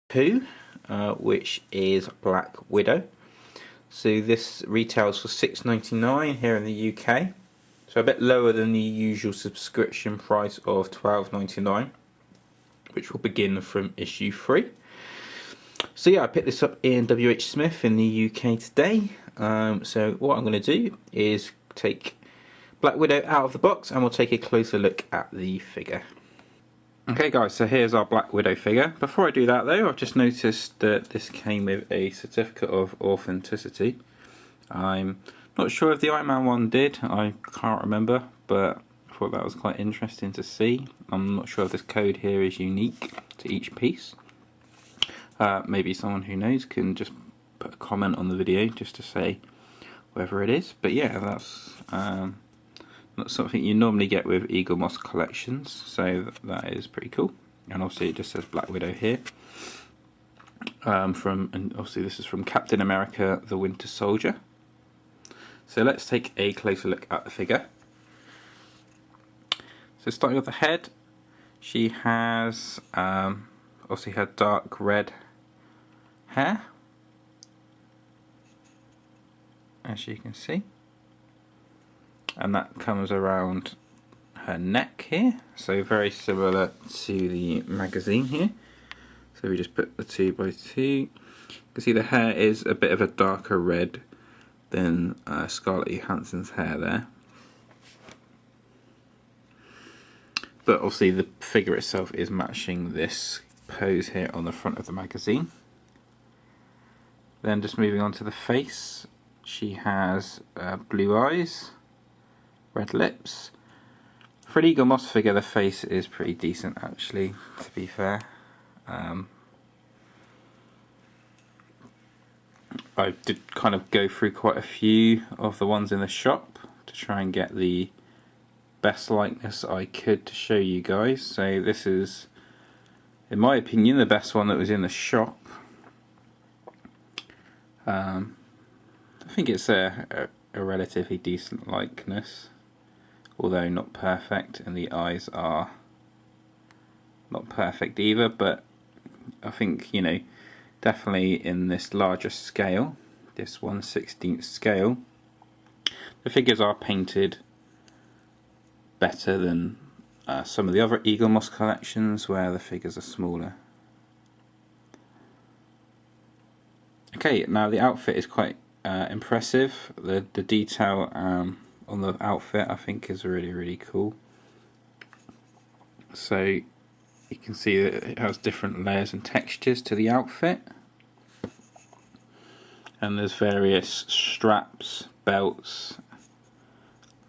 2, which is Black Widow. So this retails for £6.99 here in the UK, so a bit lower than the usual subscription price of £12.99, which will begin from issue 3. So yeah, I picked this up in WH Smith in the UK today. So what I'm going to do is take Black Widow out of the box and we'll take a closer look at the figure. Okay guys, so here's our Black Widow figure. Before I do that though, I've just noticed that this came with a certificate of authenticity. I'm not sure if the Iron Man one did, I can't remember, but I thought that was quite interesting to see. I'm not sure if this code here is unique to each piece. Maybe someone who knows can just put a comment on the video just to say whether it is. But yeah, that's not something you normally get with eaglemoss collections, so that is pretty cool. And obviously it just says Black Widow here. And obviously this is from Captain America: The Winter Soldier. So let's take a closer look at the figure. So starting with the head, she has obviously her dark red hair, as you can see, and that comes around her neck here, so very similar to the magazine here. So we just put the 2x2. You can see the hair is a bit of a darker red than Scarlett Johansson's hair there, but obviously the figure itself is matching this pose here on the front of the magazine. Then just moving on to the face, she has blue eyes, red lips. For an eaglemoss figure, the face is pretty decent actually, to be fair. I did kind of go through quite a few of the ones in the shop to try and get the best likeness I could to show you guys. So this is, in my opinion, the best one that was in the shop. I think it's a relatively decent likeness, although not perfect, and the eyes are not perfect either, but I think, you know, definitely in this larger scale, this 1/16 scale, the figures are painted better than some of the other eaglemoss collections where the figures are smaller. Okay, now the outfit is quite impressive. The detail on the outfit I think is really cool. So you can see that it has different layers and textures to the outfit, and there's various straps, belts,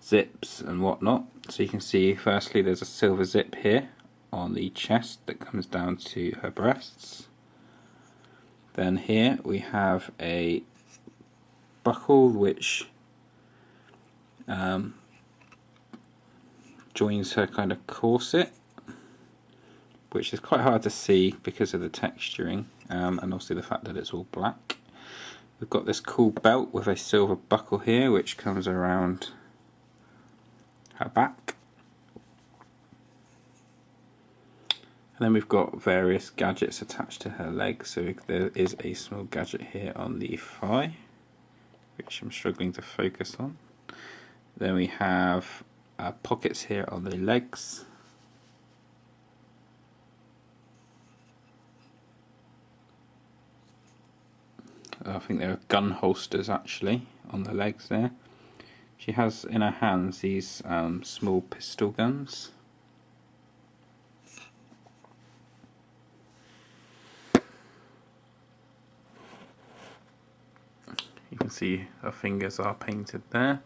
zips and whatnot. So you can see firstly there's a silver zip here on the chest that comes down to her breasts. Then here we have a buckle which joins her kind of corset, which is quite hard to see because of the texturing and obviously the fact that it's all black. We've got this cool belt with a silver buckle here which comes around her back. And then we've got various gadgets attached to her legs, so there is a small gadget here on the thigh, which I'm struggling to focus on. Then we have pockets here on the legs. I think there are gun holsters actually on the legs there. She has in her hands these small pistol guns. You can see her fingers are painted there.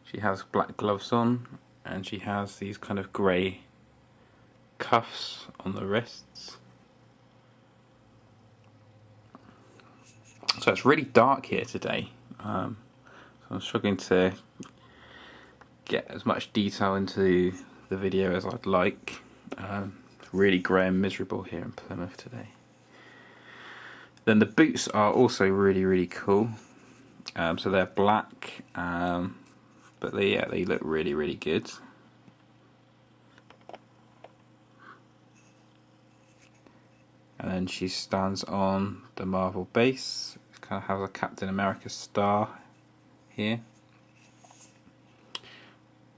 She has black gloves on, and she has these kind of grey cuffs on the wrists. So it's really dark here today, so I'm struggling to get as much detail into the video as I'd like. It's really grey and miserable here in Plymouth today. Then the boots are also really cool. So they're black, but they look really good. and then she stands on the Marvel base. It kind of has a Captain America star here,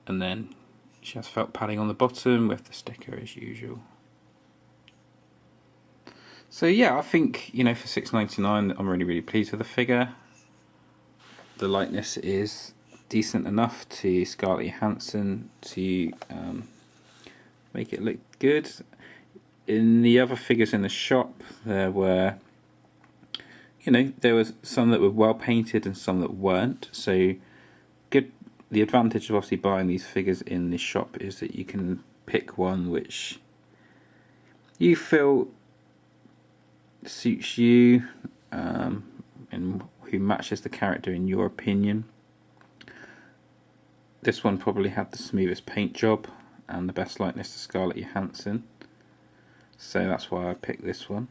and then she has felt padding on the bottom with the sticker as usual. So yeah, I think, you know, for $6.99 I'm really pleased with the figure. The likeness is decent enough to Scarlett Johansson to make it look good. In the other figures in the shop, there were, you know, there was some that were well painted and some that weren't. So good. The advantage of obviously buying these figures in the shop is that you can pick one which you feel suits you and who matches the character in your opinion. This one probably had the smoothest paint job and the best likeness to Scarlett Johansson, so that's why I picked this one.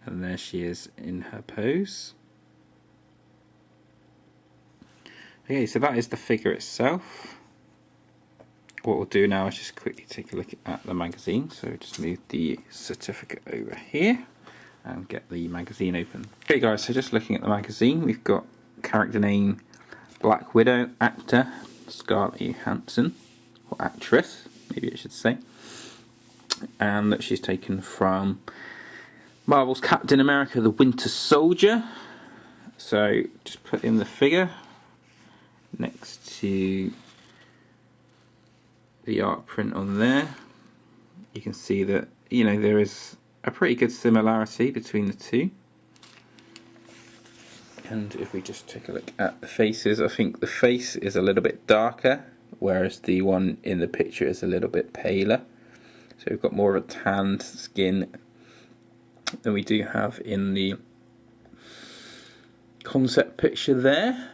And there she is in her pose. Okay, so that is the figure itself. What we'll do now is just quickly take a look at the magazine. So just move the certificate over here and get the magazine open. Okay guys, so just looking at the magazine, we've got character name Black Widow, actor Scarlett Johansson, or actress maybe I should say, and that she's taken from Marvel's Captain America the Winter Soldier. So just put in the figure next to the art print on there. You can see that, you know, there is a pretty good similarity between the two. And if we just take a look at the faces, I think the face is a little bit darker, whereas the one in the picture is a little bit paler. So we've got more of a tanned skin than we do have in the concept picture there.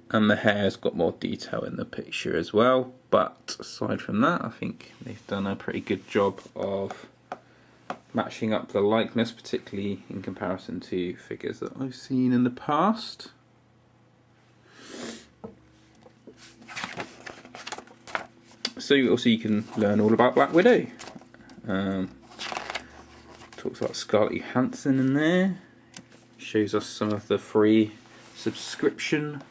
And the hair's got more detail in the picture as well, but aside from that, I think they've done a pretty good job of matching up the likeness, particularly in comparison to figures that I've seen in the past. So also you can learn all about Black Widow. Talks about Scarlett Johansson in there. Shows us some of the free subscription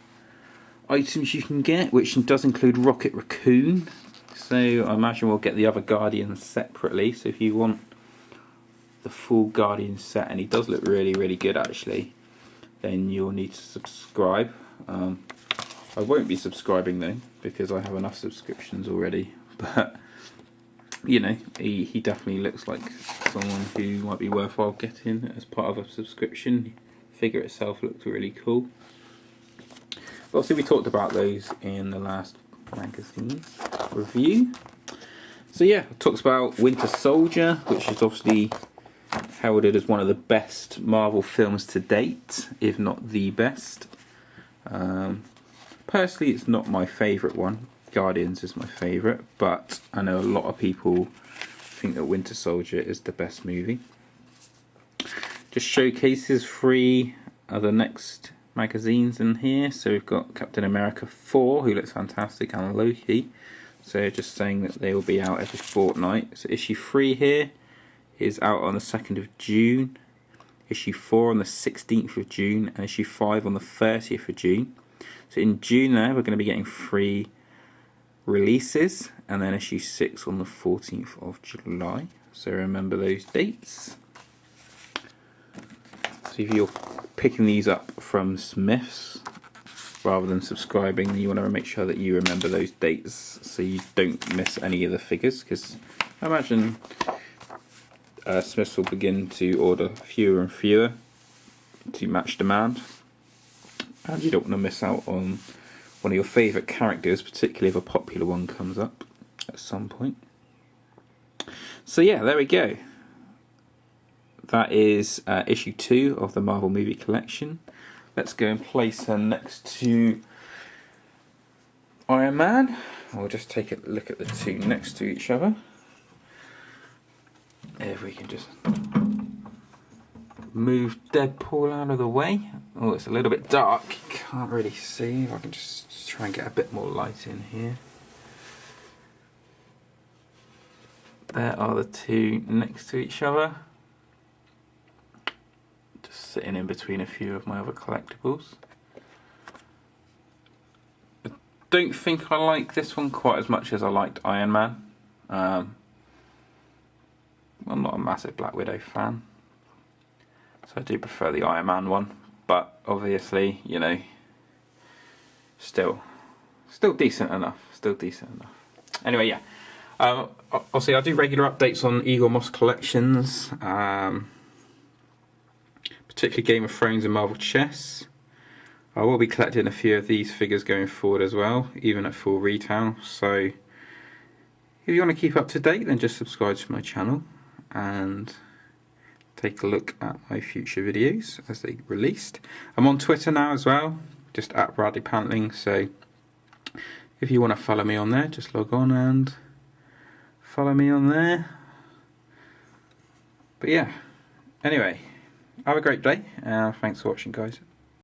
items you can get, which does include Rocket Raccoon. So I imagine we'll get the other Guardians separately. So if you want the full Guardian set, and he does look really good actually, then you'll need to subscribe. I won't be subscribing though, because I have enough subscriptions already, but you know, he definitely looks like someone who might be worthwhile getting as part of a subscription. The figure itself looks really cool. Obviously we talked about those in the last magazine review. So yeah, it talks about Winter Soldier, which is obviously heralded as one of the best Marvel films to date, if not the best. Personally, it's not my favourite one. Guardians is my favourite, but I know a lot of people think that Winter Soldier is the best movie. Just showcases 3 other next magazines in here. So we've got Captain America 4, who looks fantastic, and Loki. So just saying that they will be out every fortnight. So issue 3 here is out on the 2nd of June, issue 4 on the 16th of June, and issue 5 on the 30th of June. So in June there we're going to be getting 3 releases, and then issue 6 on the 14th of July. So remember those dates. So if you're picking these up from Smith's rather than subscribing, you want to make sure that you remember those dates so you don't miss any of the figures, because I imagine Smith's will begin to order fewer and fewer to match demand, and you don't want to miss out on one of your favourite characters, particularly if a popular one comes up at some point. So yeah, there we go. That is issue 2 of the Marvel movie collection. Let's go and place her next to Iron Man. We'll just take a look at the 2 next to each other. If we can just move Deadpool out of the way. Oh, it's a little bit dark. Can't really see. If I can just try and get a bit more light in here. there are the two next to each other. Just sitting in between a few of my other collectibles. I don't think I like this one quite as much as I liked Iron Man. I'm not a massive Black Widow fan, so I do prefer the Iron Man one, but obviously, you know, still decent enough, Anyway, yeah, obviously I do regular updates on eaglemoss collections, particularly Game of Thrones and Marvel Chess. I will be collecting a few of these figures going forward as well, even at full retail, so if you want to keep up to date, then just subscribe to my channel and take a look at my future videos as they released. I'm on Twitter now as well, just at Bradley Pantling, so if you want to follow me on there, just log on and follow me on there. But yeah, anyway, have a great day, thanks for watching, guys.